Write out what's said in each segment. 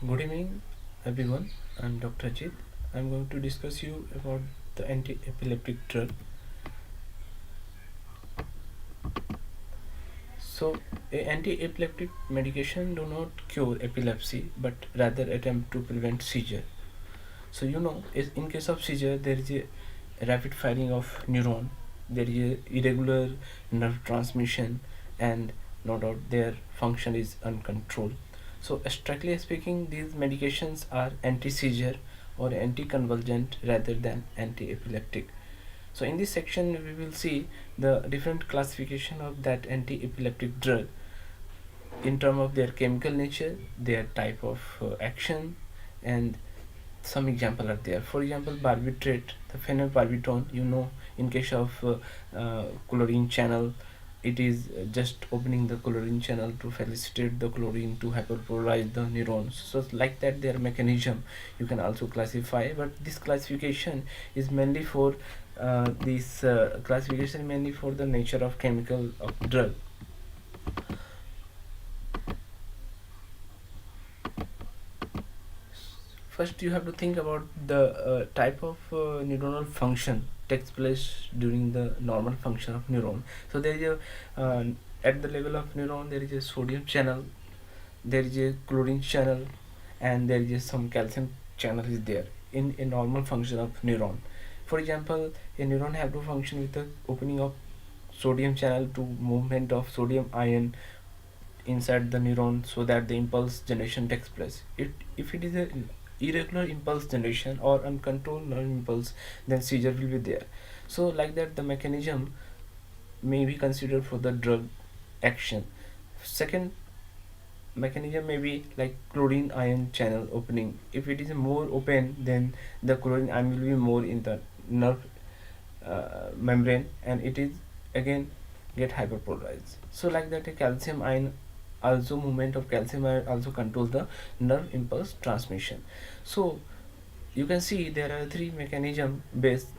Good evening, everyone. I'm Dr. Ajit. I'm going to discuss you about the anti-epileptic drug. So, a anti-epileptic medication do not cure epilepsy, but rather attempt to prevent seizure. So, in case of seizure, there is a rapid firing of neuron, there is a irregular nerve transmission, and no doubt their function is uncontrolled. So, strictly speaking, these medications are anti-seizure or anticonvulsant rather than anti-epileptic. So, in this section, we will see the different classification of that anti-epileptic drug in terms of their chemical nature, their type of action, and some example are there. For example, barbiturate, the phenobarbital, in case of chlorine channel, it is just opening the chlorine channel to facilitate the chlorine to hyperpolarize the neurons. So like that, their mechanism you can also classify, but this classification is mainly for this classification mainly for the nature of chemical of drug. First, you have to think about the type of neuronal function takes place during the normal function of neuron. So there is a at the level of neuron there is a sodium channel, there is a chlorine channel, and there is some calcium channel is there in a normal function of neuron. For example, a neuron have to function with the opening of sodium channel to movement of sodium ion inside the neuron so that the impulse generation takes place. If it is a irregular impulse generation or uncontrolled nerve impulse, then seizure will be there. So like that, the mechanism may be considered for the drug action. Second mechanism may be like chlorine ion channel opening. If it is more open, then the chlorine ion will be more in the nerve membrane, and it is again get hyperpolarized. So like that, a calcium ion also movement of calcium ion also controls the nerve impulse transmission. So you can see there are three mechanism based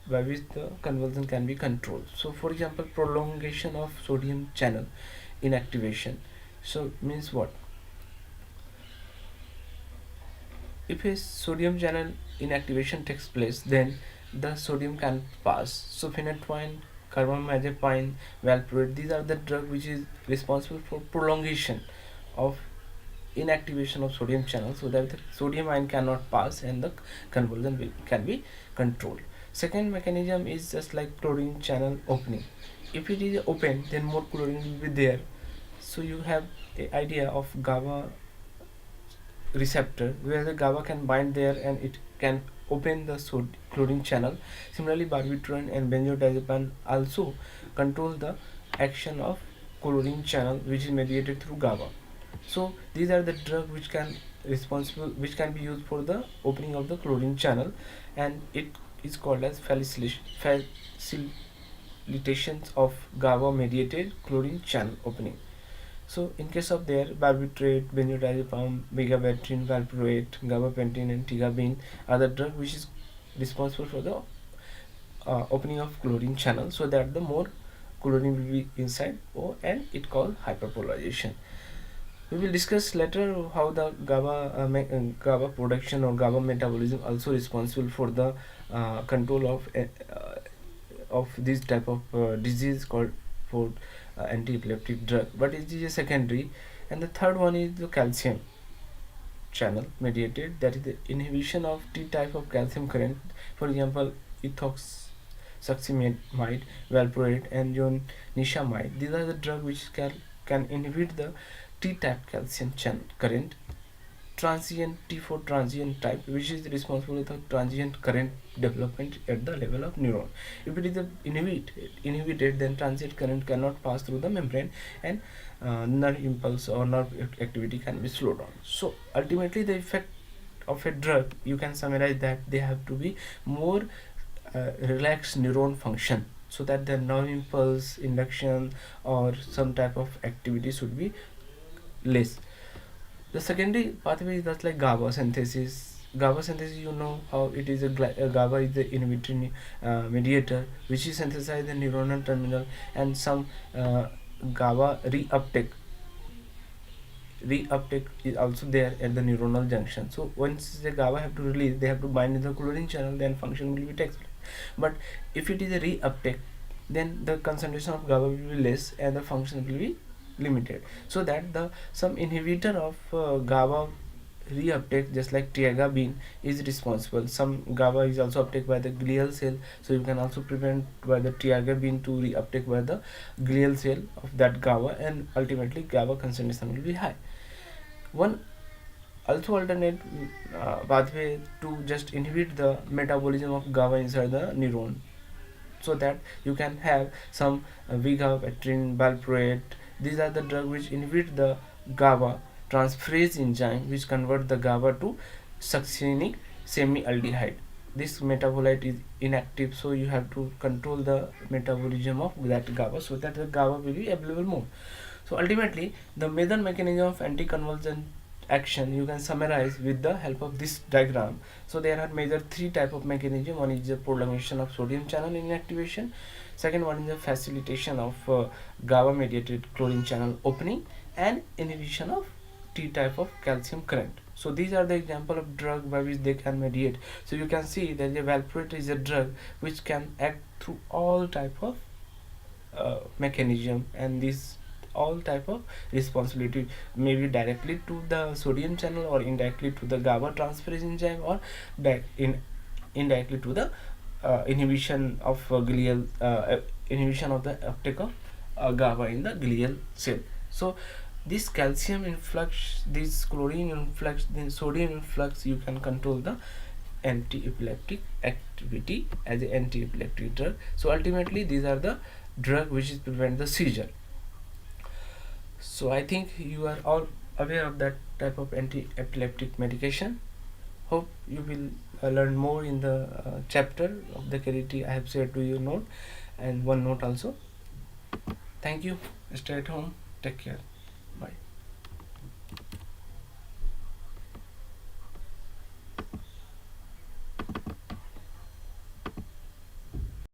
by which the convulsion can be controlled. So for example, prolongation of sodium channel inactivation. So means what? If a sodium channel inactivation takes place, then the sodium can pass. So phenytoin, carbamazepine, valproate, these are the drug which is responsible for prolongation of inactivation of sodium channel so that the sodium ion cannot pass and the convulsion can be controlled. Second mechanism is just like chlorine channel opening. If it is open, then more chlorine will be there. So you have a idea of GABA receptor where the GABA can bind there and it can open the chlorine channel. Similarly, barbitúrin and benzodiazepine also control the action of chlorine channel which is mediated through GABA. So these are the drugs which can be used for the opening of the chlorine channel, and it is called as facilitations of GABA mediated chlorine channel opening. So in case of their barbiturate, benzodiazepine, vigabatrin, valproate, gabapentin, and tigabine are the drug which is responsible for the opening of chlorine channel so that the more chlorine will be inside and it called hyperpolarization. We will discuss later how the GABA production or GABA metabolism also responsible for the control of this type of disease called for anti-epileptic drug, but it is a secondary. And the third one is the calcium channel mediated, that is the inhibition of T type of calcium current. For example, ethoxysuccinimide, valproate, and jonishamide. These are the drugs which can inhibit the T type calcium channel current. Transient T4 transient type, which is responsible for the transient current development at the level of neuron. If it is inhibited, then transient current cannot pass through the membrane, and nerve impulse or nerve activity can be slowed down. So ultimately, the effect of a drug, you can summarize that they have to be more relaxed neuron function so that the nerve impulse induction or some type of activity should be less. The secondary pathway is just like GABA synthesis. GABA synthesis, you know how it is GABA is the inhibitory mediator which is synthesized in the neuronal terminal, and some GABA reuptake reuptake is also there at the neuronal junction. So once the GABA have to release, they have to bind in the chlorine channel, then function will be takes place. But if it is a reuptake, then the concentration of GABA will be less and the function will be limited. So that the some inhibitor of GABA reuptake, just like tiagabine, is responsible. Some GABA is also uptake by the glial cell, so you can also prevent by the tiagabine to reuptake by the glial cell of that GABA, and ultimately GABA concentration will be high. One also alternate pathway to just inhibit the metabolism of GABA inside the neuron, so that you can have some vigabatrin, valproate. These are the drugs which inhibit the GABA transferase enzyme, which convert the GABA to succinic semialdehyde. This metabolite is inactive, so you have to control the metabolism of that GABA, so that the GABA will be available more. So ultimately, the major mechanism of anticonvulsant action you can summarize with the help of this diagram. So there are major three type of mechanism. One is the prolongation of sodium channel inactivation. Second one is the facilitation of GABA mediated chlorine channel opening, and inhibition of T type of calcium current. So these are the example of drug by which they can mediate. So you can see that the valproate is a drug which can act through all type of mechanism, and this all type of responsibility, maybe directly to the sodium channel or indirectly to the GABA transferase enzyme, or indirectly to the inhibition of inhibition of the uptake of GABA in the glial cell. So this calcium influx, this chlorine influx, then sodium influx, you can control the anti-epileptic activity as an anti-epileptic drug. So ultimately these are the drug which is prevent the seizure. So I think you are all aware of that type of anti-epileptic medication. Hope you will learn more in the chapter of the clarity I have shared to you note, and one note also. Thank you. Stay at home. Take care.